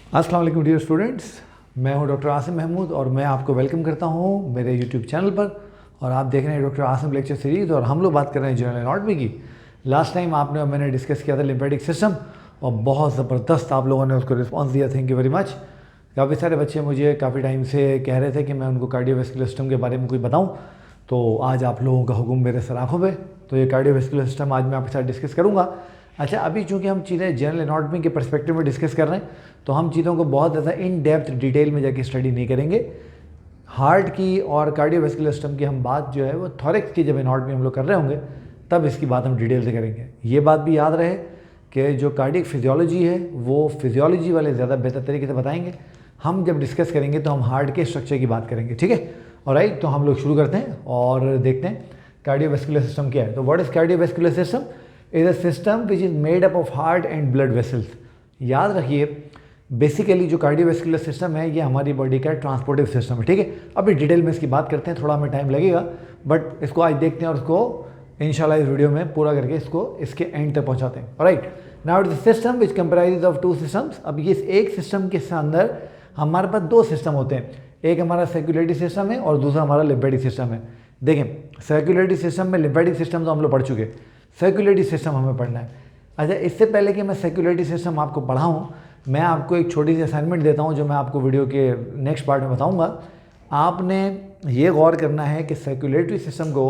अस्सलाम वालेकुम dear students, मैं हूं डॉक्टर आसिम महमूद और मैं आपको वेलकम करता हूं मेरे यूट्यूब चैनल पर। और आप देख रहे हैं डॉक्टर आसिम लेक्चर सीरीज़ और हम लोग बात कर रहे हैं जनरल एनाटॉमी की। लास्ट टाइम आपने और मैंने डिस्कस किया था लिम्फेटिक सिस्टम और बहुत ज़बरदस्त आप लोगों ने उसको रिस्पॉन्स दिया, थैंक यू वेरी मच। काफ़ी सारे बच्चे मुझे काफ़ी टाइम से कह रहे थे कि मैं उनको कार्डियोवैस्कुलर सिस्टम के बारे में कुछ बताऊँ, तो आज आप लोगों का हुक्म मेरे सर आँखों पे। तो ये कार्डियोवैस्कुलर सिस्टम आज मैं आपके साथ डिस्कस करूँगा। अच्छा, अभी चूंकि हम चीज़ें जनरल एनाटॉमी के पर्सपेक्टिव में डिस्कस कर रहे हैं तो हम चीज़ों को बहुत ज़्यादा इन डेप्थ डिटेल में जाके स्टडी नहीं करेंगे। हार्ट की और कार्डियोवैस्कुलर सिस्टम की हम बात जो है वो थॉरेक्स की जब एनाटॉमी हम लोग कर रहे होंगे तब इसकी बात हम डिटेल से करेंगे। ये बात भी याद रहे कि जो कार्डियक फिजियोलॉजी है वो फिजियोलॉजी वाले ज़्यादा बेहतर तरीके से बताएंगे। हम जब डिस्कस करेंगे तो हम हार्ट के स्ट्रक्चर की बात करेंगे, ठीक है। ऑलराइट, तो हम लोग शुरू करते हैं और देखते हैं कार्डियोवैस्कुलर सिस्टम क्या है। तो what is cardiovascular system? Is a system which is made up of heart and blood vessels. याद रखिए, बेसिकली जो कार्डियोवैस्कुलर सिस्टम है ये हमारी बॉडी का ट्रांसपोर्टिव सिस्टम है, ठीक है। अभी डिटेल में इसकी बात करते हैं, थोड़ा हमें टाइम लगेगा बट इसको आज देखते हैं और इसको इंशाल्लाह इस वीडियो में पूरा करके इसको इसके एंड तक पहुंचाते हैं। Right, now it is system which comprises of two systems. अब ये एक सिस्टम के अंदर हमारे पास दो सिस्टम होते हैं, एक हमारा सर्कुलेटरी सिस्टम है और दूसरा हमारा लिम्फेटिक सिस्टम है। देखें, सर्कुलेटरी सिस्टम में लिम्फेटिक सिस्टम तो हम लोग पढ़ चुके, सर्कुलेटरी सिस्टम हमें पढ़ना है। अच्छा, इससे पहले कि मैं सर्कुलेटरी सिस्टम आपको पढ़ाऊँ, मैं आपको एक छोटी सी असाइनमेंट देता हूँ जो मैं आपको वीडियो के नेक्स्ट पार्ट में बताऊँगा। आपने ये गौर करना है कि सर्कुलेटरी सिस्टम को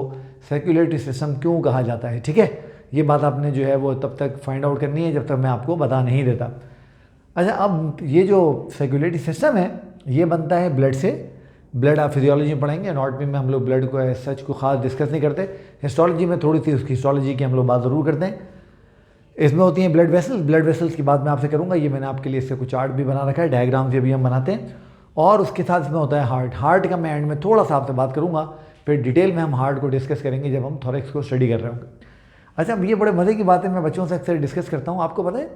सर्कुलेटरी सिस्टम क्यों कहा जाता है, ठीक है। ये बात आपने जो है वो तब तक फाइंड आउट करनी है जब तक मैं आपको बता नहीं देता। अच्छा, अब ये जो सर्कुलेटरी सिस्टम है ये बनता है ब्लड से। ब्लड आप फिजियोलॉजी में पढ़ेंगे, एनाटॉमी में हम लोग ब्लड को सच को खास डिस्कस नहीं करते, हिस्टोलॉजी में थोड़ी सी उसकी हिस्टोलॉजी की हम लोग बात ज़रूर करते हैं। इसमें होती हैं ब्लड वेसल्स। ब्लड वेसल्स की बात मैं आपसे करूंगा, ये मैंने आपके लिए इससे कुछ चार्ट भी बना रखा है, डायग्राम भी हम बनाते हैं। और उसके साथ इसमें होता है हार्ट। हार्ट का मैं एंड में थोड़ा सा आपसे बात करूंगा, फिर डिटेल में हम हार्ट को डिस्कस करेंगे जब हम थोरेक्स को स्टडी कर रहे होंगे। अच्छा, ये बड़े मज़े की बात है, मैं बच्चों से अक्सर डिस्कस करता हूँ। आपको पता है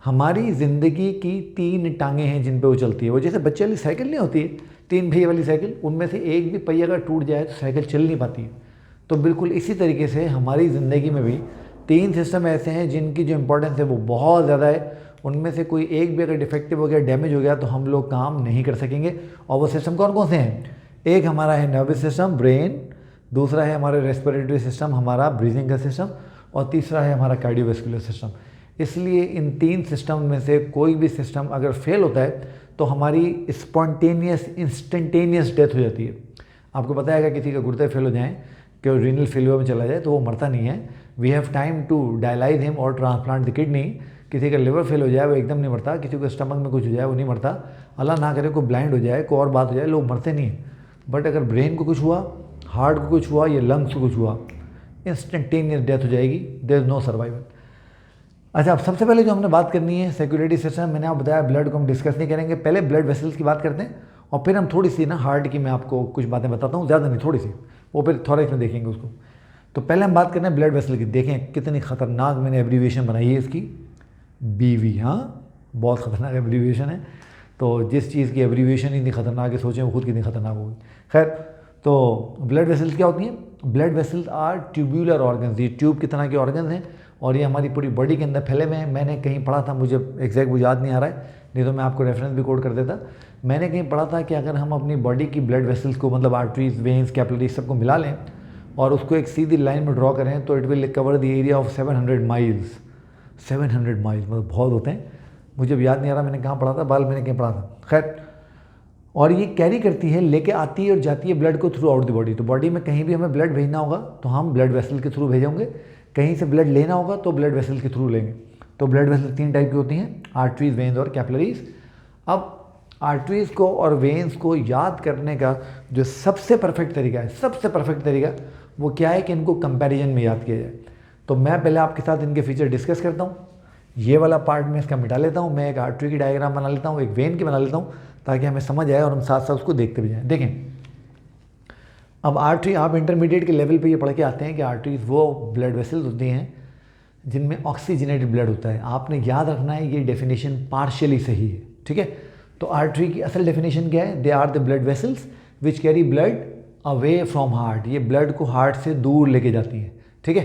हमारी ज़िंदगी की 3 टांगें हैं जिन पे वो चलती है। वो जैसे बच्चे वाली साइकिल नहीं होती है, 3 पहिए वाली साइकिल, उनमें से एक भी पहिया अगर टूट जाए तो साइकिल चल नहीं पाती है। तो बिल्कुल इसी तरीके से हमारी ज़िंदगी में भी 3 सिस्टम ऐसे हैं जिनकी जो इम्पोर्टेंस है वो बहुत ज़्यादा है। उनमें से कोई एक भी अगर डिफेक्टिव हो गया, डैमेज हो गया तो हम लोग काम नहीं कर सकेंगे। और वो सिस्टम कौन कौन से हैं? एक हमारा है नर्वस सिस्टम, ब्रेन, दूसरा है हमारा रेस्पिरेटरी सिस्टम, हमारा ब्रीथिंग का सिस्टम, और तीसरा है हमारा कार्डियोवैस्कुलर सिस्टम। इसलिए इन 3 सिस्टम में से कोई भी सिस्टम अगर फेल होता है तो हमारी स्पॉन्टेनियस इंस्टेंटेनियस डेथ हो जाती है। आपको पता है अगर किसी का गुर्दे फेल हो जाएँ कि रीनल फेलियर में चला जाए तो वो मरता नहीं है। We have time to dialyse him और ट्रांसप्लांट द किडनी। किसी का लिवर फेल हो जाए वो एकदम नहीं मरता, किसी को स्टमक में कुछ हो जाए वो नहीं मरता, अल्लाह ना करे कोई ब्लाइंड हो जाए, कोई और बात हो जाए, लोग मरते नहीं हैं। बट अगर ब्रेन को कुछ हुआ, हार्ट को कुछ हुआ या लंग्स को कुछ हुआ, इंस्टेंटेनियस डेथ हो जाएगी, देयर इज नो सर्वाइवल। अच्छा, अब सबसे पहले जो हमने बात करनी है सर्कुलेटरी सिस्टम, मैंने आपको बताया ब्लड को हम डिस्कस नहीं करेंगे, पहले ब्लड वेसल्स की बात करते हैं और फिर हम थोड़ी सी ना हार्ट की मैं आपको कुछ बातें बताता हूँ, ज़्यादा नहीं, थोड़ी सी, वो फिर थोरेक्स में देखेंगे उसको। तो पहले हम बात करते हैं ब्लड वेसल की। देखें कितनी खतरनाक मैंने एब्रीविएशन बनाई है इसकी, BV। हाँ, बहुत ख़तरनाक एब्रीविएशन है। तो जिस चीज़ की एब्रीविएशन इतनी खतरनाक है, सोचें वो खुद कितनी खतरनाक होगी। खैर, तो ब्लड वेसल्स क्या होती हैं? Blood vessels are tubular organs. ये ट्यूब की तरह के ऑर्गन्स हैं और ये हमारी पूरी बॉडी के अंदर फैले हुए हैं। मैंने कहीं पढ़ा था, मुझे एग्जैक्ट वो याद नहीं आ रहा है, नहीं तो मैं आपको रेफरेंस भी कोड कर देता। मैंने कहीं पढ़ा था कि अगर हम अपनी बॉडी की ब्लड वेसल्स को, मतलब आर्टरीज, वेन्स, कैपिलरीज सबको मिला लें और उसको एक सीधी लाइन में ड्रॉ करें तो it will cover the area of 700 miles. 700 miles मतलब बहुत होते हैं, मुझे अब याद नहीं आ रहा मैंने कहाँ पढ़ा था, मैंने कहीं पढ़ा था। खैर, और ये कैरी करती है, लेके आती है और जाती है ब्लड को थ्रू आउट द बॉडी। तो बॉडी में कहीं भी हमें ब्लड भेजना होगा तो हम ब्लड वेसल के थ्रू भेजेंगे, कहीं से ब्लड लेना होगा तो ब्लड वेसल के थ्रू लेंगे। तो ब्लड वेसल 3 टाइप की होती हैं, आर्टरीज, वेन्स और कैपिलरीज। अब आर्टरीज को और वेन्स को याद करने का जो सबसे परफेक्ट तरीका है, सबसे परफेक्ट तरीका वो क्या है कि इनको कंपैरिजन में याद किया जाए। तो मैं पहले आपके साथ इनके फीचर डिस्कस करता हूँ। ये वाला पार्ट में इसका मिटा लेता हूँ, मैं एक आर्टरी की डायग्राम बना लेता हूँ, एक वेन की बना लेता हूँ ताकि हमें समझ आए और हम साथ साथ उसको देखते भी जाएँ। देखें, अब आर्टरी आप इंटरमीडिएट के लेवल पे ये पढ़ के आते हैं कि आर्टरीज वो ब्लड वेसल्स होती हैं जिनमें ऑक्सीजनेटेड ब्लड होता है। आपने याद रखना है ये डेफिनेशन पार्शियली सही है, ठीक है। तो आर्टरी की असल डेफिनेशन क्या है? They are the blood vessels which carry blood away from heart. ये ब्लड को हार्ट से दूर लेके जाती है, ठीक है।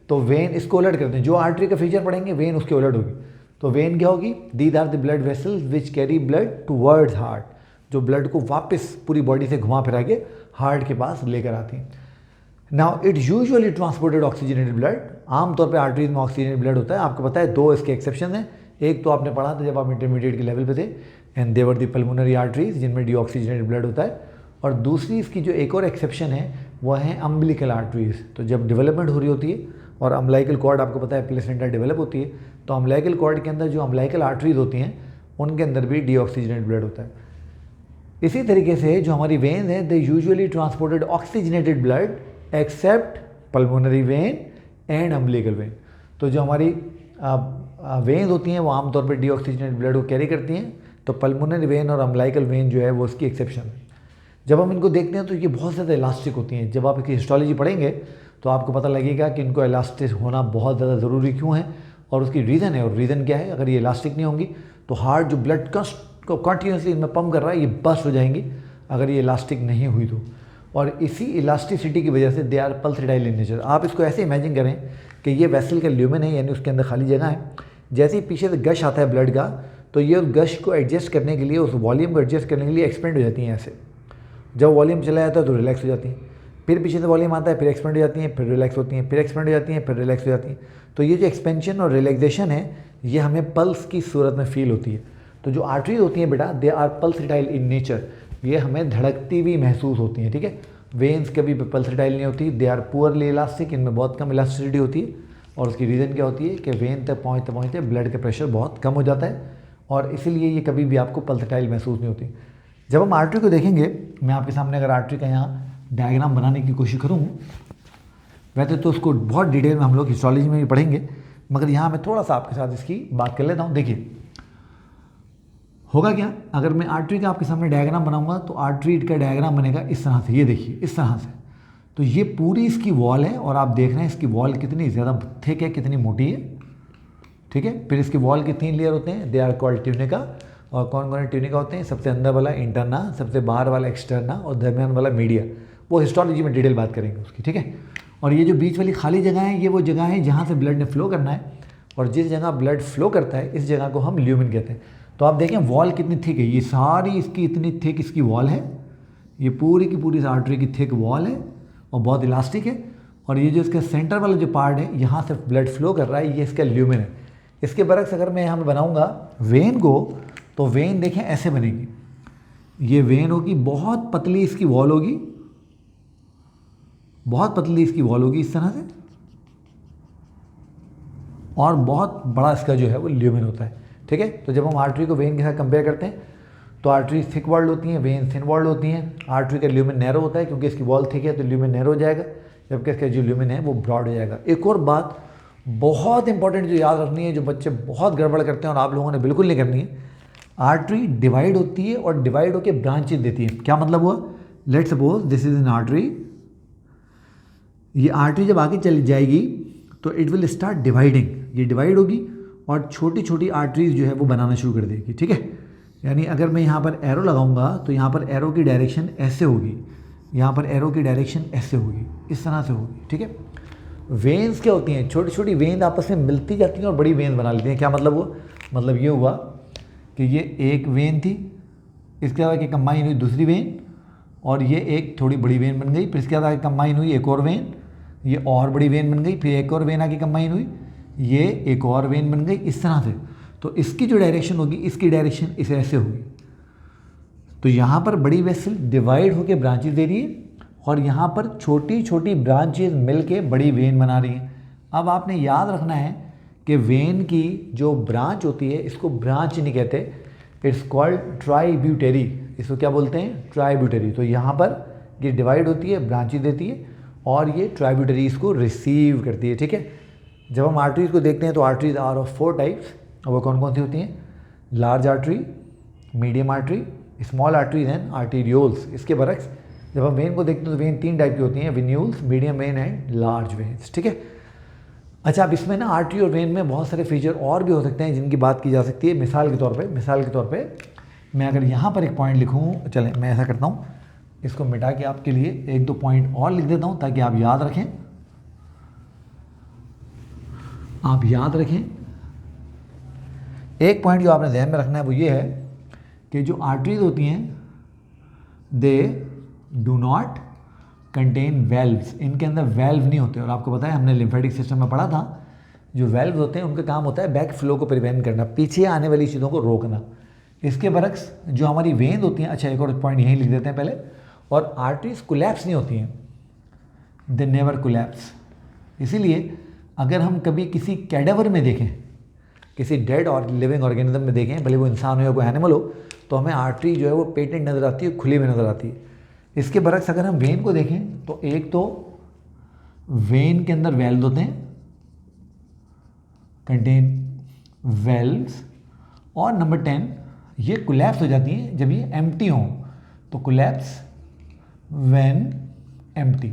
तो वेन इसको उलट करते हैं, जो आर्टरी का फीचर पढ़ेंगे वेन उसके उलट होगी। तो वेन क्या होगी? These are the blood vessels which carry blood towards heart, जो ब्लड को वापस पूरी बॉडी से घुमा फिरा के हार्ट के पास लेकर आती हैं। Now it usually transported oxygenated blood, आमतौर पे आर्टरीज में ऑक्सीजनेटेड ब्लड होता है। आपको पता है 2 इसके एक्सेप्शन हैं। एक तो आपने पढ़ा था जब आप इंटरमीडिएट के लेवल पे थे, and there the pulmonary arteries जिनमें डीऑक्सीजनेटेड ब्लड होता है। और दूसरी इसकी जो एक और एक्सेप्शन है वो है अम्बिलिकल आर्टरीज। तो जब डेवलपमेंट हो रही होती है और अम्बलाइकल कॉर्ड आपको पता है प्लेसेंटा डेवलप होती है, तो अम्बलाइकल कॉर्ड के अंदर जो अम्बलाइकल आर्टरीज होती हैं उनके अंदर भी डीऑक्सीजनेटेड ब्लड होता है। इसी तरीके से जो हमारी वेन है, they usually transported oxygenated blood accept pulmonary vein and umbilical when. तो जो हमारी वेन्स होती हैं वो आमतौर पर डीऑक्सीजनेटेड ब्लड को कैरी करती हैं, तो पल्मोनरी वेन और अम्बलाइकल वेन जो है वो उसकी एक्सेप्शन है। जब हम इनको देखते हैं तो ये बहुत ज़्यादा इलास्टिक होती हैं। जब आप इसकी हिस्टोलॉजी पढ़ेंगे तो आपको पता लगेगा कि इनको इलास्टिक होना बहुत ज़्यादा ज़रूरी क्यों है और उसकी रीज़न है। और रीज़न क्या है? अगर ये इलास्टिक नहीं होंगी तो हार्ट जो ब्लड को कंटिन्यूसली इनमें पंप कर रहा है ये बस्ट हो जाएंगी अगर ये इलास्टिक नहीं हुई तो। और इसी इलास्टिसिटी की वजह से they are pulsatile in nature. आप इसको ऐसे इमेजिन करें कि ये वेसल का ल्यूमेन है, यानी उसके अंदर खाली जगह है। जैसे ही पीछे से गश आता है ब्लड का, तो ये उस गश को एडजस्ट करने के लिए, उस वॉल्यूम को एडजस्ट करने के लिए एक्सपेंड हो जाती हैं ऐसे। जब वॉल्यूम चला जाता है तो रिलैक्स हो जाती हैं, फिर पीछे से वॉल्यूम आता है, फिर एक्सपेंड हो जाती हैं, फिर रिलैक्स होती हैं, फिर एक्सपेंड हो जाती हैं, फिर रिलैक्स हो जाती हैं। तो ये जो एक्सपेंशन और रिलैक्सेशन है ये हमें पल्स की सूरत में फील होती है। तो जो आर्टरीज होती हैं बेटा, they are pulsatile in nature, ये हमें धड़कती हुई महसूस होती हैं, ठीक है। वेन्स कभी पल्सटाइल नहीं होती, दे आर पुअरली इलास्टिक, इनमें बहुत कम इलास्टिसिटी होती है। और उसकी रीज़न क्या होती है कि वेन तक पहुँचते पहुँचते ब्लड का प्रेशर बहुत कम हो जाता है और इसीलिए ये कभी भी आपको पल्सटाइल महसूस नहीं होती। जब हम आर्टरी को देखेंगे, मैं आपके सामने अगर आर्टरी का यहाँ डायग्राम बनाने की कोशिश करूँ, वैसे तो उसको बहुत डिटेल में हम लोग हिस्टोलॉजी में भी पढ़ेंगे, मगर यहाँ मैं थोड़ा सा आपके साथ इसकी बात कर लेता हूँ। देखिए होगा क्या, अगर मैं आर्टरी का आपके सामने डायग्राम बनाऊंगा तो आर्टरी का डायग्राम बनेगा इस तरह से। ये देखिए इस तरह से, तो ये पूरी इसकी वॉल है और आप देख रहे हैं इसकी वॉल कितनी ज़्यादा थिक है, कितनी मोटी है, ठीक है। फिर इसकी वॉल के 3 लेयर होते हैं, दे आर कॉल्ड ट्यूनिका। और कौन कौन ट्यूनिका होते हैं? सबसे अंदर वाला इंटरना, सबसे बाहर वाला एक्सटर्ना और दरमियान वाला मीडिया। वो हिस्टोलॉजी में डिटेल बात करेंगे उसकी, ठीक है। और ये जो बीच वाली खाली जगह है, ये वो जगह है जहाँ से ब्लड ने फ्लो करना है, और जिस जगह ब्लड फ्लो करता है इस जगह को हम ल्यूमेन कहते हैं। तो आप देखें वॉल कितनी थिक है, ये सारी इसकी इतनी थिक इसकी वॉल है, ये पूरी की पूरी आर्टरी की थिक वॉल है और बहुत इलास्टिक है। और ये जो इसका सेंटर वाला जो पार्ट है, यहाँ से ब्लड फ्लो कर रहा है, ये इसका ल्यूमेन है। इसके बरक्स अगर मैं यहाँ पर बनाऊँगा वेन को, तो वेन देखें ऐसे बनेगी। ये वेन होगी, बहुत पतली इसकी वॉल होगी, बहुत पतली इसकी वॉल होगी इस तरह से, और बहुत बड़ा इसका जो है वो ल्यूमेन होता है, ठीक है। तो जब हम आर्टरी को वेन के साथ कंपेयर करते हैं तो आर्टरी थिक वॉल्ड होती हैं, वेन थिन वॉल्ड होती हैं। आर्टरी का ल्यूमेन नैरो होता है क्योंकि इसकी वॉल थिक है तो ल्यूमेन नैरो हो जाएगा, जबकि इसका जो ल्यूमेन है वो ब्रॉड हो जाएगा। एक और बात बहुत इंपॉर्टेंट जो याद रखनी है, जो बच्चे बहुत गड़बड़ करते हैं और आप लोगों ने बिल्कुल नहीं करनी है, आर्टरी डिवाइड होती है और डिवाइड होकर ब्रांचेज देती है। क्या मतलब हुआ? Let suppose this is an artery, ये आर्टरी जब आगे चली जाएगी तो इट विल स्टार्ट डिवाइडिंग, ये डिवाइड होगी और छोटी छोटी आर्टरीज जो है वो बनाना शुरू कर देगी, ठीक है। यानी अगर मैं यहाँ पर एरो लगाऊंगा तो यहाँ पर एरो की डायरेक्शन ऐसे होगी, यहाँ पर एरो की डायरेक्शन ऐसे होगी, इस तरह से होगी, ठीक है। वेन्स क्या होती हैं? छोटी छोटी वेन्स आपस में मिलती जाती हैं और बड़ी वेन्स बना लेती हैं। क्या मतलब हुआ? मतलब ये हुआ कि ये एक वेन थी, इसके बाद कि कंबाइन हुई दूसरी वेन, और ये एक थोड़ी बड़ी वेन बन गई, फिर इसके बाद कंबाइन हुई एक और वेन, ये और बड़ी वेन बन गई, फिर एक और वेन आके कंबाइन हुई, ये एक और वेन बन गई, इस तरह से। तो इसकी जो डायरेक्शन होगी, इसकी डायरेक्शन इस ऐसे होगी। तो यहाँ पर बड़ी वेसल डिवाइड होकर ब्रांचेज दे रही है और यहाँ पर छोटी छोटी ब्रांचेज मिलके बड़ी वेन बना रही हैं। अब आपने याद रखना है कि वेन की जो ब्रांच होती है इसको ब्रांच नहीं कहते, इट्स कॉल्ड ट्राइब्यूटरी। इसको क्या बोलते हैं? ट्राइब्यूटरी। तो यहाँ पर ये डिवाइड होती है, ब्रांचेज देती है और ये ट्राइब्यूटरी इसको रिसीव करती है, ठीक है। जब हम आर्टरीज को देखते हैं तो आर्टरीज आर ऑफ 4 टाइप्स, और वो कौन कौन सी होती हैं? Large artery, medium artery, small arteries and arterioles. इसके बरक्स जब हम वेन को देखते हैं तो वेन 3 टाइप की होती हैं, venules, medium vein and large veins, ठीक है। अच्छा, अब इसमें ना आर्टरी और वेन में बहुत सारे फीचर और भी हो सकते हैं जिनकी बात की जा सकती है। मिसाल के तौर पे मैं अगर यहाँ पर एक पॉइंट लिखूँ, चलें मैं ऐसा करता हूँ, इसको मिटा के आपके लिए 1-2 पॉइंट और लिख देता हूँ ताकि आप याद रखें। एक पॉइंट जो आपने ध्यान में रखना है वो ये है कि जो आर्टरीज होती हैं they do not contain valves, इनके अंदर वेल्व नहीं होते। और आपको पता है हमने लिम्फेटिक सिस्टम में पढ़ा था, जो वेल्व होते हैं उनका काम होता है बैक फ्लो को प्रिवेंट करना, पीछे आने वाली चीज़ों को रोकना। इसके बरक्स जो हमारी वेन होती हैं, अच्छा एक और पॉइंट यहीं लिख देते हैं पहले, और आर्टरीज कोलैप्स नहीं होती हैं, दे नेवर कोलैप्स। इसीलिए अगर हम कभी किसी कैडेवर में देखें, किसी डेड और लिविंग ऑर्गेनिज्म में देखें, भले वो इंसान हो या कोई एनिमल हो, तो हमें आर्टरी जो है वो पेटेंट नज़र आती है, खुली में नज़र आती है। इसके बरक्स अगर हम वेन को देखें तो एक तो वेन के अंदर वेल्व होते हैं, कंटेन वेल्व्स, और नंबर 10 ये कोलैप्स हो जाती हैं जब ये एम्प्टी हों, तो कोलैप्स व्हेन एम्प्टी।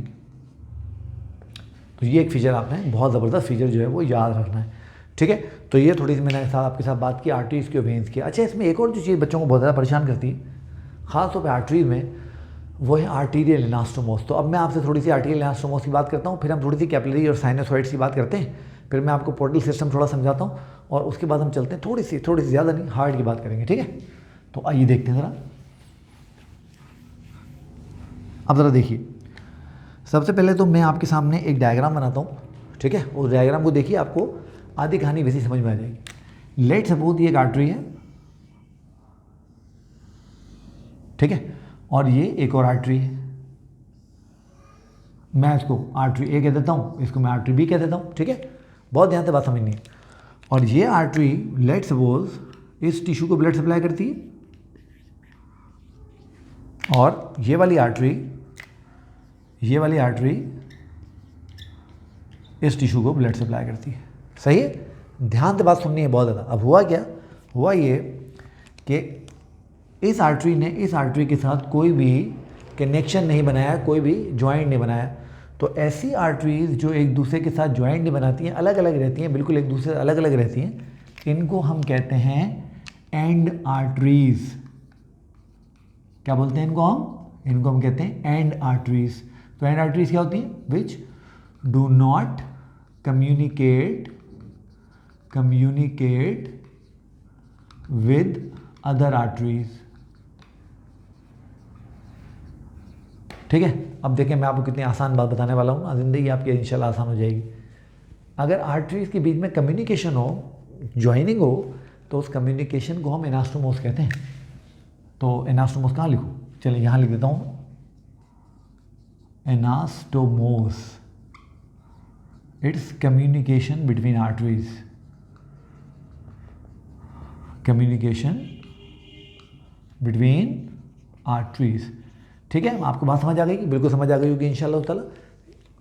तो ये एक फीचर आपने बहुत ज़बरदस्त फीचर जो है वो याद रखना है, ठीक है। तो ये थोड़ी सी मैंने आपके साथ बात की आर्टरीज की और वेन्स की। अच्छा, इसमें एक और जो चीज़ बच्चों को बहुत ज़्यादा परेशान करती है ख़ासतौर पर आर्टरीज में, वो है आर्टीरियल इलास्टोमोस। तो अब मैं आपसे थोड़ी सी आर्टीरियल इलास्टोमोस की बात करता हूँ, फिर हम थोड़ी सी कैपिलरी और साइनोसॉइड्स की बात करते हैं, फिर मैं आपको पोर्टल सिस्टम थोड़ा समझाता हूँ, और उसके बाद हम चलते हैं थोड़ी सी ज़्यादा नहीं, हार्ट की बात करेंगे, ठीक है। तो आइए देखते हैं ज़रा। अब ज़रा देखिए, सबसे पहले तो मैं आपके सामने एक डायग्राम बनाता हूँ, ठीक है। उस डायग्राम को देखिए, आपको आधी कहानी वैसी समझ में आ जाएगी। लेट सपोज ये एक आर्टरी है, ठीक है, और ये एक और आर्टरी है। मैं इसको आर्टरी ए कह देता हूँ, इसको मैं आर्टरी बी कह देता हूँ, ठीक है। बहुत ध्यान से बात समझनी है। और ये आर्टरी लेट सपोज इस टिश्यू को ब्लड सप्लाई करती है, और ये वाली आर्टरी इस टिश्यू को ब्लड सप्लाई करती है। सही है, ध्यान से बात सुननी है बहुत ज़्यादा। अब हुआ क्या, हुआ ये कि इस आर्टरी ने इस आर्टरी के साथ कोई भी कनेक्शन नहीं बनाया, कोई भी जॉइंट नहीं बनाया। तो ऐसी आर्टरीज जो एक दूसरे के साथ जॉइंट नहीं बनाती हैं, अलग अलग रहती हैं, बिल्कुल एक दूसरे से अलग अलग रहती हैं, इनको हम कहते हैं एंड आर्टरीज। क्या बोलते हैं इनको हम कहते हैं एंड आर्टरीज। तो एंड आर्टरीज क्या होती हैं? Which do not communicate with other arteries, ठीक है। अब देखें मैं आपको कितनी आसान बात बताने वाला हूँ, ज़िंदगी आपकी इंशाल्लाह आसान हो जाएगी। अगर आर्टरीज के बीच में कम्युनिकेशन हो, ज्वाइनिंग हो, तो उस कम्युनिकेशन को हम एनास्टोमोस कहते हैं। तो एनास्टोमोस कहाँ लिखूँ? चलिए यहाँ लिख देता हूँ, anastomose, it's communication between arteries, communication between arteries, ठीक है। आपको बात समझ आ गई? बिल्कुल समझ आ गई होगी इंशाल्लाह ताला।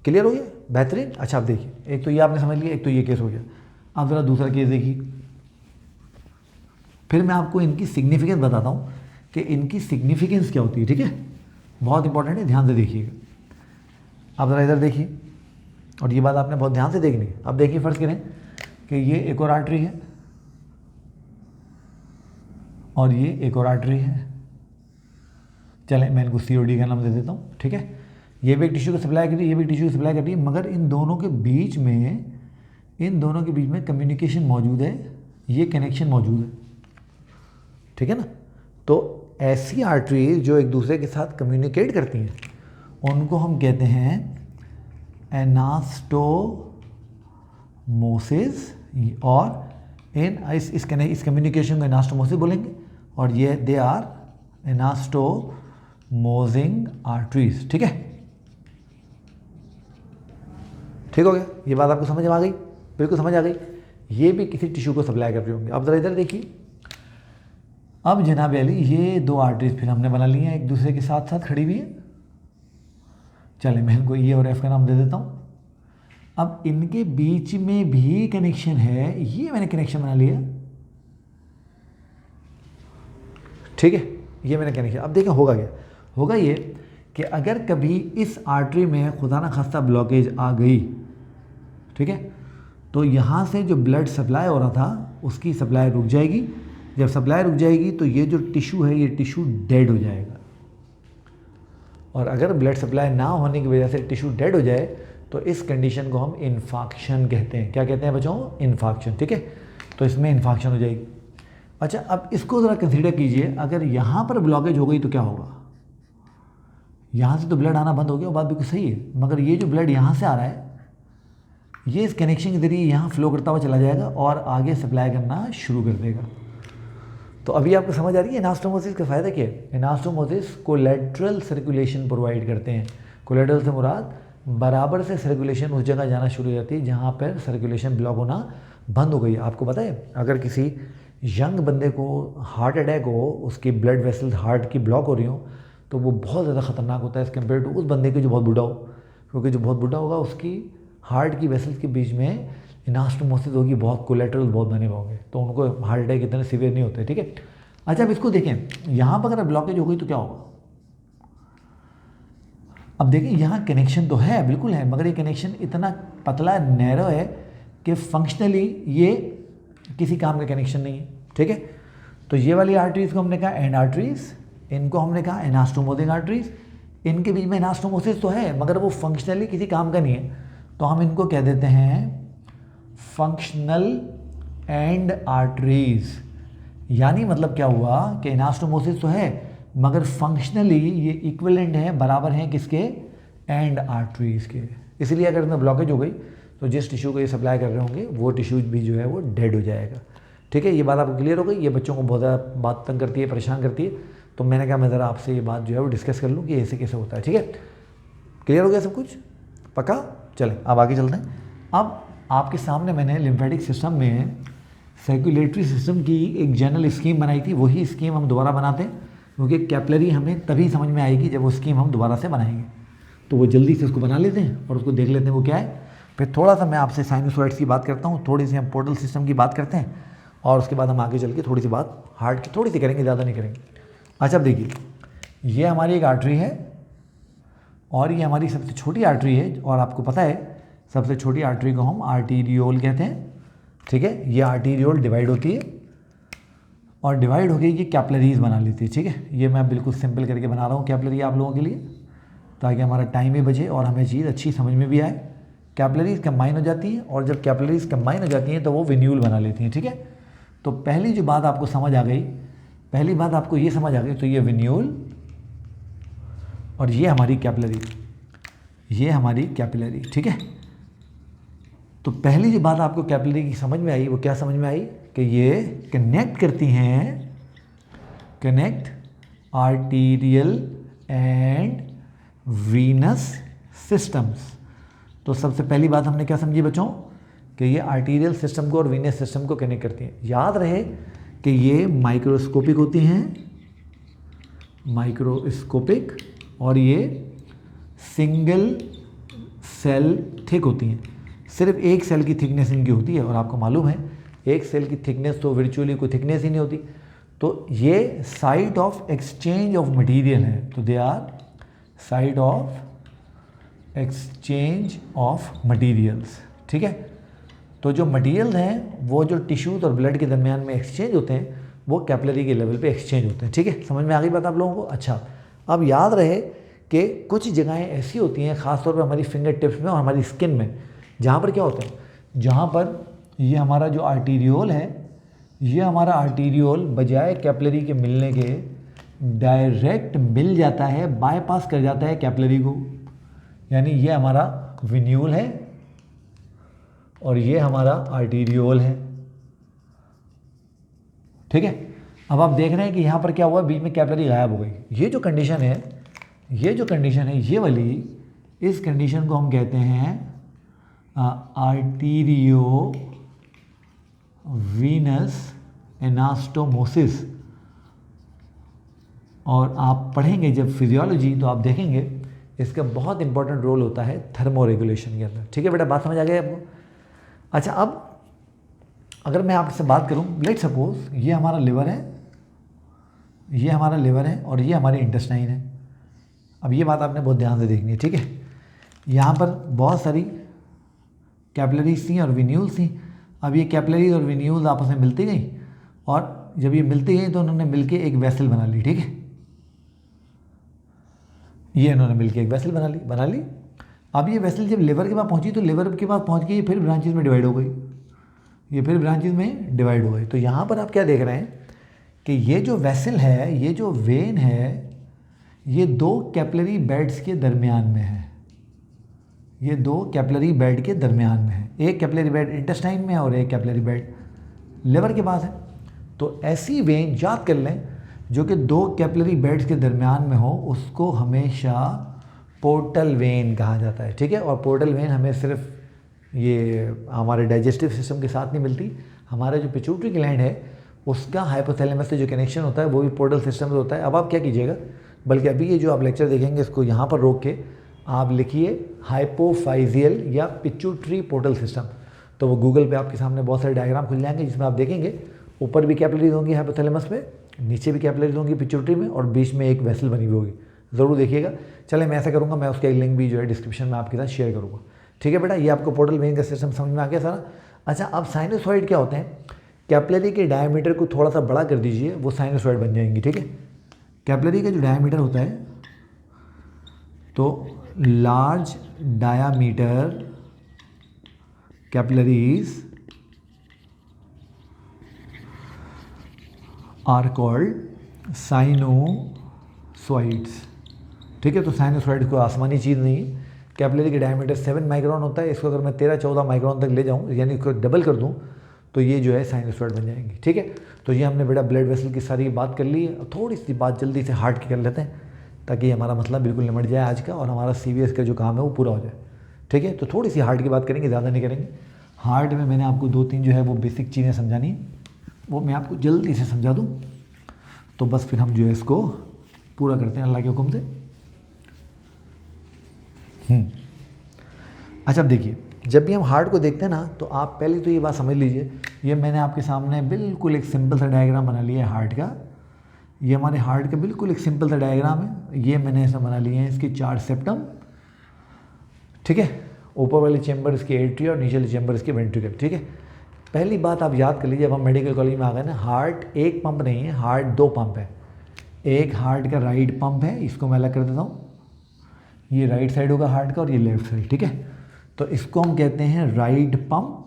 क्लियर हो गया? बेहतरीन। अच्छा, आप देखिए, एक तो ये आपने समझ लिया, एक तो ये केस हो गया। अब ज़रा दूसरा केस देखिए, फिर मैं आपको इनकी सिग्निफिकेंस बताता हूँ कि इनकी सिग्निफिकेंस क्या होती है, ठीक है। बहुत इंपॉर्टेंट है, ध्यान से देखिएगा। आप ज़रा इधर देखिए, और ये बात आपने बहुत ध्यान से देखनी है। अब देखिए, फ़र्ज़ करें कि ये एक और आर्टरी है और ये एक और आर्टरी है। चलें, मैं इनको COD का नाम दे देता हूँ, ठीक है। ये भी एक टिश्यू को सप्लाई कर रही है, ये भी टिश्यू को सप्लाई कर रही है, मगर इन दोनों के बीच में कम्युनिकेशन मौजूद है, ये कनेक्शन मौजूद है, ठीक है ना। तो ऐसी आर्टरीज जो एक दूसरे के साथ कम्युनिकेट करती हैं, उनको हम कहते हैं एनास्टोमोसिस, और इस कम्युनिकेशन को एनास्टोमोसिस बोलेंगे, और ये दे आर एनास्टोमोसिंग आर्टरीज, ठीक है। ठीक हो गया? ये बात आपको समझ में आ गई? बिल्कुल समझ आ गई। ये भी किसी टिश्यू को सप्लाई कर रहे होंगे। अब ज़रा इधर देखिए, अब जनाब अली ये दो आर्टरीज फिर हमने बना ली हैं, एक दूसरे के साथ साथ खड़ी हुई है। चलिए मैं इनको E और F का नाम दे देता हूँ। अब इनके बीच में भी कनेक्शन है, ये मैंने कनेक्शन बना लिया, ठीक है। ये मैंने कनेक्शन, अब देखिए होगा क्या, होगा ये कि अगर कभी इस आर्टरी में खुदा ना खास्ता ब्लॉकेज आ गई, ठीक है, तो यहाँ से जो ब्लड सप्लाई हो रहा था उसकी सप्लाई रुक जाएगी। जब सप्लाई रुक जाएगी तो ये जो टिश्यू है, ये टिश्यू डेड हो जाएगा। और अगर ब्लड सप्लाई ना होने की वजह से टिश्यू डेड हो जाए तो इस कंडीशन को हम इन्फाक्शन कहते हैं। क्या कहते हैं बच्चों? इन्फाक्शन, ठीक है। तो इसमें इन्फाक्शन हो जाएगी। अच्छा, अब इसको ज़रा कंसीडर कीजिए, अगर यहाँ पर ब्लॉकेज हो गई तो क्या होगा? यहाँ से तो ब्लड आना बंद हो गया, वो बात बिल्कुल सही है, मगर ये जो ब्लड यहाँ से आ रहा है ये इस कनेक्शन के ज़रिए यहाँ फ्लो करता हुआ चला जाएगा और आगे सप्लाई करना शुरू कर देगा। तो अभी आपको समझ आ रही है एनास्टोमोसिस का फ़ायदा क्या है? एनास्टोमोसिस कोलेटरल सर्कुलेशन प्रोवाइड करते हैं। कोलेटरल से मुराद बराबर से सर्कुलेशन उस जगह जाना शुरू हो जाती है जहाँ पर सर्कुलेशन ब्लॉक होना बंद हो गई है। आपको पता है, अगर किसी यंग बंदे को हार्ट अटैक हो, उसकी ब्लड वेसल्स हार्ट की ब्लॉक हो रही हो, तो वो बहुत ज़्यादा ख़तरनाक होता है एज़ कम्पेयर टू उस बंदे के जो बहुत बूढ़ा हो, क्योंकि जो बहुत बूढ़ा होगा उसकी हार्ट की वेसल्स के बीच में एनास्टोमोसिस होगी, बहुत कोलेटरल बहुत बने होंगे, तो उनको हार्ट अटैक इतने सीवियर नहीं होते। ठीक है, अच्छा अब इसको देखें, यहाँ पर अगर ब्लॉकेज हो गई तो क्या होगा? अब देखिए, यहाँ कनेक्शन तो है, बिल्कुल है, मगर ये कनेक्शन इतना पतला नैरो है कि फंक्शनली ये किसी काम का कनेक्शन नहीं है। ठीक है, तो ये वाली आर्टरीज को हमने कहा एंड आर्टरीज, इनको हमने कहा एनास्टोमोसिस आर्टरीज, इनके बीच में एनास्टोमोसिस तो है मगर वो फंक्शनली किसी काम का नहीं है, तो हम इनको कह देते हैं फंक्शनल एंड आर्टरीज। यानी मतलब क्या हुआ कि एनास्टोमोसिस तो है मगर फंक्शनली ये इक्विवेलेंट है, बराबर हैं किसके? एंड आर्टरीज के। इसलिए अगर इसमें ब्लॉकेज हो गई तो जिस टिश्यू को ये सप्लाई कर रहे होंगे वो टिश्यू भी जो है वो डेड हो जाएगा। ठीक है, ये बात आपको क्लियर हो गई? ये बच्चों को बहुत ज़्यादा बात तंग करती है, परेशान करती है, तो मैंने कहा मैं ज़रा आपसे ये बात जो है वो डिस्कस कर लूँ कि ऐसे कैसे होता है। ठीक है, क्लियर हो गया सब कुछ? पक्का? चलें अब आगे चलते हैं। अब आपके सामने मैंने लिम्फेटिक सिस्टम में सर्कुलेटरी सिस्टम की एक जनरल स्कीम बनाई थी, वही स्कीम हम दोबारा बनाते हैं, क्योंकि कैपिलरी हमें तभी समझ में आएगी जब वो स्कीम हम दोबारा से बनाएंगे। तो वो जल्दी से उसको बना लेते हैं और उसको देख लेते हैं वो क्या है। फिर थोड़ा सा मैं आपसे साइनोसॉइड्स की बात करता हूँ, थोड़ी सी हम पोर्टल सिस्टम की बात करते हैं, और उसके बाद हम आगे चल के थोड़ी सी बात हार्ट की थोड़ी सी करेंगे, ज़्यादा नहीं करेंगे। अच्छा अब देखिए, ये हमारी एक आर्टरी है और ये हमारी सबसे छोटी आर्टरी है, और आपको पता है सबसे छोटी आर्टरी को हम आर्टीरियोल कहते हैं। ठीक है, ये आर्टीरियोल डिवाइड होती है और डिवाइड हो गई ये कैपिलरीज बना लेती है। ठीक है, ये मैं बिल्कुल सिंपल करके बना रहा हूँ कैपिलरी आप लोगों के लिए, ताकि हमारा टाइम भी बचे और हमें चीज़ अच्छी समझ में भी आए। कैपिलरीज कंबाइन हो जाती हैं और जब कैपिलरीज कंबाइन हो जाती हैं तो वो वेन्यूल बना लेती हैं। ठीक है, तो पहली जो बात आपको समझ आ गई, पहली बात आपको ये समझ आ गई, तो ये वेन्यूल और ये हमारी कैपिलरी, ये हमारी कैपिलरी। ठीक है, तो पहली जो बात आपको कैपिलरी की समझ में आई वो क्या समझ में आई कि ये कनेक्ट करती हैं, connect arterial and Venus systems. तो सबसे पहली बात हमने क्या समझी बच्चों कि ये आर्टीरियल सिस्टम को और वीनस सिस्टम को कनेक्ट करती हैं। याद रहे कि ये माइक्रोस्कोपिक होती हैं, माइक्रोस्कोपिक, और ये सिंगल सेल थिक होती हैं। सिर्फ एक सेल की थिकनेस इनकी होती है, और आपको मालूम है एक सेल की थिकनेस तो वर्चुअली कोई थिकनेस ही नहीं होती। तो ये site of exchange of material है, तो they are site of exchange of materials. ठीक है, तो जो मटेरियल हैं वो जो टिश्यूज और ब्लड के दरमियान में एक्सचेंज होते हैं वो कैपिलरी के लेवल पे एक्सचेंज होते हैं। ठीक है, समझ में आ गई बात आप लोगों को? अच्छा, अब याद रहे कि कुछ जगहें ऐसी होती हैं ख़ासतौर पर हमारी फिंगर टिप्स में और हमारी स्किन में, जहाँ पर क्या होता है, जहाँ पर ये हमारा जो आर्टीरियोल है, ये हमारा आर्टीरियोल बजाय कैपिलरी के मिलने के डायरेक्ट मिल जाता है, बाईपास कर जाता है कैपिलरी को। यानी ये हमारा वेन्यूल है और ये हमारा आर्टीरियोल है। ठीक है, अब आप देख रहे हैं कि यहाँ पर क्या हुआ, बीच में कैपिलरी गायब हो गई। ये जो कंडीशन है, ये जो कंडीशन है, ये वाली, इस कंडीशन को हम कहते हैं आर्टीरियो वीनस एनास्टोमोसिस। और आप पढ़ेंगे जब फिजियोलॉजी तो आप देखेंगे इसका बहुत इंपॉर्टेंट रोल होता है थर्मो रेगुलेशन के अंदर। ठीक है बेटा, बात समझ आ गई आपको? अच्छा, अब अगर मैं आपसे बात करूं, लेट सपोज ये हमारा लिवर है, ये हमारा लिवर है और ये हमारी इंटेस्टाइन है। अब ये बात आपने बहुत ध्यान से देखनी है। ठीक है, यहाँ पर बहुत सारी कैपिलरीज थी और वेन्यूल्स थी। अब ये कैपिलरीज और वेन्यूल्स आपस में मिलती गई, और जब ये मिलती गई तो उन्होंने मिलके एक वेसल बना ली। ठीक है, ये इन्होंने मिलके एक वेसल बना ली। अब ये वेसल जब लिवर के पास पहुंची तो लिवर के पास पहुंच के ये फिर ब्रांचेज में डिवाइड हो गई, ये फिर ब्रांचेज में डिवाइड हो गई। तो यहाँ पर आप क्या देख रहे हैं कि ये जो वेसल है, ये जो वेन है, ये दो कैपिलरी बेड्स के दरमियान में है। ये दो कैपिलरी बेड के दरमियान में है। एक कैपिलरी बेड इंटेस्टाइन में है और एक कैपिलरी बेड लिवर के पास है। तो ऐसी वेन याद कर लें जो कि दो कैपिलरी बेड्स के दरमियान में हो, उसको हमेशा पोर्टल वेन कहा जाता है। ठीक है, और पोर्टल वेन हमें सिर्फ ये हमारे डाइजेस्टिव सिस्टम के साथ नहीं मिलती, हमारा जो पिट्यूटरी ग्लैंड है उसका हाइपोथैलेमस से जो कनेक्शन होता है वो भी पोर्टल सिस्टम से होता है। अब आप क्या कीजिएगा, बल्कि अभी ये जो आप लेक्चर देखेंगे इसको यहाँ पर रोक के आप लिखिए हाइपोफाइजियल या पिट्यूटरी पोर्टल सिस्टम, तो वो गूगल पे आपके सामने बहुत सारे डायग्राम खुल जाएंगे जिसमें आप देखेंगे ऊपर भी कैपिलरीज होंगी हाइपोथैलेमस पे, नीचे भी कैपिलरीज होंगी पिट्यूटरी में, और बीच में एक वेसल बनी हुई होगी। ज़रूर देखिएगा। चले मैं ऐसा करूँगा, मैं उसका एक लिंक भी जो है डिस्क्रिप्शन में आपके साथ शेयर करूँगा। ठीक है बेटा, ये आपको पोर्टल वेन का सिस्टम समझ में आ गया सारा। अच्छा, अब साइनोसॉइड क्या होते हैं, कैपिलरी के डायमीटर को थोड़ा सा बड़ा कर दीजिए, वो साइनोसॉइड बन जाएंगी। ठीक है, कैपिलरी का जो डायमीटर होता है, तो large diameter capillaries are called sinusoids. ठीक है, तो साइनोसॉइड कोई आसमानी चीज़ नहीं है। कैपिलरी के डायमीटर 7 माइक्रोन होता है, इसको अगर मैं 13-14 माइक्रोन तक ले जाऊँ, यानी इसको डबल कर दूँ, तो ये जो है साइनोसॉइड बन जाएंगी। ठीक है, तो ये हमने बेटा ब्लड वेसल की सारी बात कर ली है। थोड़ी सी बात जल्दी से हार्ट की कर लेते हैं ताकि हमारा मसला बिल्कुल निमट जाए आज का, और हमारा CVS का जो काम है वो पूरा हो जाए। ठीक है, तो थोड़ी सी हार्ट की बात करेंगे, ज़्यादा नहीं करेंगे। हार्ट में मैंने आपको 2-3 जो है वो बेसिक चीज़ें समझानी है, वो मैं आपको जल्दी से समझा दूँ, तो बस फिर हम जो है इसको पूरा करते हैं अल्लाह के हुक्म से। अच्छा, अब देखिए, जब भी हम हार्ट को देखते हैं ना, तो आप पहले तो ये बात समझ लीजिए, ये मैंने आपके सामने बिल्कुल एक सिंपल सा डायग्राम बना लिया है हार्ट का। ये हमारे हार्ट का बिल्कुल एक सिंपल सा डायग्राम है। ये मैंने ऐसा बना लिए हैं इसके 4 सेप्टम। ठीक है, ऊपर वाले चैम्बर इसके एट्रिया और नीचे वाले चैम्बर इसके वेंट्रिकल। ठीक है, पहली बात आप याद कर लीजिए, जब हम मेडिकल कॉलेज में आ गए ना, हार्ट एक पंप नहीं है, हार्ट 2 पंप है। एक हार्ट का राइट पंप है, इसको मैं अलग कर देता हूँ, ये राइट साइड होगा हार्ट का और ये लेफ्ट साइड। ठीक है, तो इसको हम कहते हैं राइट पंप,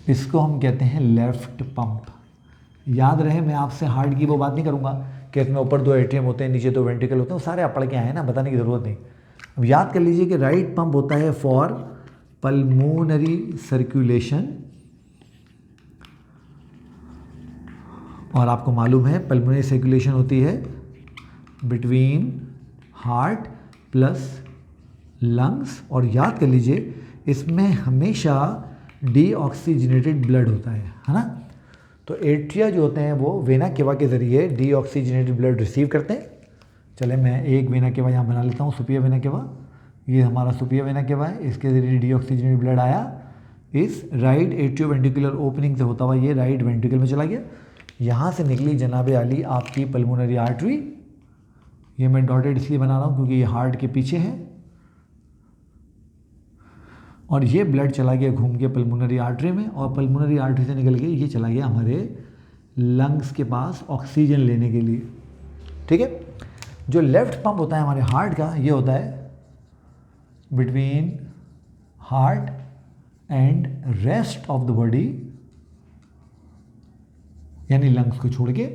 इसको हम कहते हैं लेफ्ट पंप। याद रहे, मैं आपसे हार्ट की वो बात नहीं करूँगा कि इसमें ऊपर 2 एट्रियम होते हैं, नीचे 2 वेंट्रिकल होते हैं, वो सारे आप पढ़ के आए हैं ना, बताने की ज़रूरत नहीं। अब याद कर लीजिए कि राइट पंप होता है फॉर पल्मोनरी सर्कुलेशन, और आपको मालूम है पल्मोनरी सर्कुलेशन होती है बिटवीन हार्ट प्लस लंग्स, और याद कर लीजिए इसमें हमेशा डीऑक्सीजनेटेड ब्लड होता है ना। तो एट्रिया जो होते हैं वो वेना केवा के ज़रिए डीऑक्सीजनेटेड ब्लड रिसीव करते हैं। चले मैं एक वेना केवा यहाँ बना लेता हूँ, सुपिया वेना केवा, ये हमारा सुपिया वेना केवा है, इसके ज़रिए डीऑक्सीजनेटेड ब्लड आया, इस राइट एट्रियोवेंट्रिकुलर ओपनिंग से होता हुआ ये राइट वेंट्रिकल में चला गया। यहाँ से निकली जनाब आली आपकी पल्मोनरी आर्टरी, ये मैं डॉटेड इसलिए बना रहा हूँ क्योंकि ये हार्ट के पीछे है, और ये ब्लड चला गया घूम के पल्मोनरी आर्टरी में, और पल्मोनरी आर्टरी से निकल के ये चला गया हमारे लंग्स के पास ऑक्सीजन लेने के लिए। ठीक है, जो लेफ्ट पंप होता है हमारे हार्ट का, ये होता है between heart and rest of the body, यानी लंग्स को छोड़ के,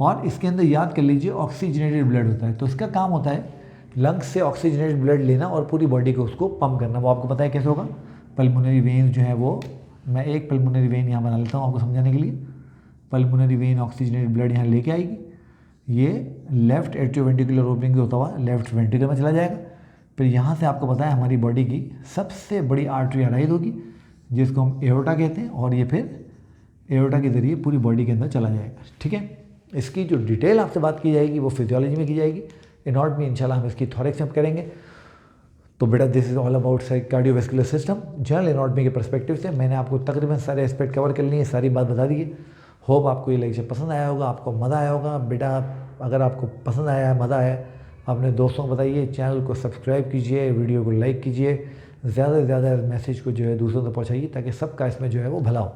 और इसके अंदर याद कर लीजिए ऑक्सीजनेटेड ब्लड होता है। तो इसका काम होता है लंग्स से ऑक्सीजनेटेड ब्लड लेना और पूरी बॉडी को उसको पंप करना। वो आपको पता है कैसे होगा, पल्मोनरी वेन जो है वो, मैं एक पल्मोनरी वेन यहाँ बना लेता हूँ आपको समझाने के लिए। पल्मोनरी वेन ऑक्सीजनेटेड ब्लड यहाँ लेके आएगी, ये लेफ्ट एट्रियोवेंट्रिकुलर ओपनिंग से होता हुआ लेफ्ट वेंट्रिकल में चला जाएगा। फिर यहाँ से आपको पता है हमारी बॉडी की सबसे बड़ी आर्टरी अराइज होगी जिसको हम एओर्टा कहते हैं, और ये फिर एओर्टा के ज़रिए पूरी बॉडी के अंदर चला जाएगा। ठीक है, इसकी जो डिटेल आपसे बात की जाएगी वो फिजियोलॉजी में की जाएगी, एनाटॉमी में इंशाल्लाह हम इसकी थोरेक्स में करेंगे। तो बेटा this is all about cardiovascular system. General anatomy के पर्सपेक्टिव से मैंने आपको तकरीबन सारे एस्पेक्ट कवर कर लिए, सारी बात बता दी है। होप आपको ये लेक्चर पसंद आया होगा, आपको मज़ा आया होगा। बेटा अगर आपको पसंद आया है, मज़ा आया, अपने दोस्तों को बताइए, चैनल को सब्सक्राइब कीजिए, वीडियो को लाइक कीजिए, ज़्यादा से ज़्यादा मैसेज को जो है दूसरों तक पहुँचाइए ताकि सबका इसमें जो है वो भला हो।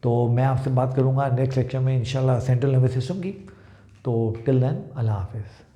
तो मैं आपसे बात करूँगा नेक्स्ट लेक्चर में इंशाल्लाह सेंट्रल नर्वस सिस्टम की। तो टिल देन अल्लाह हाफिज़।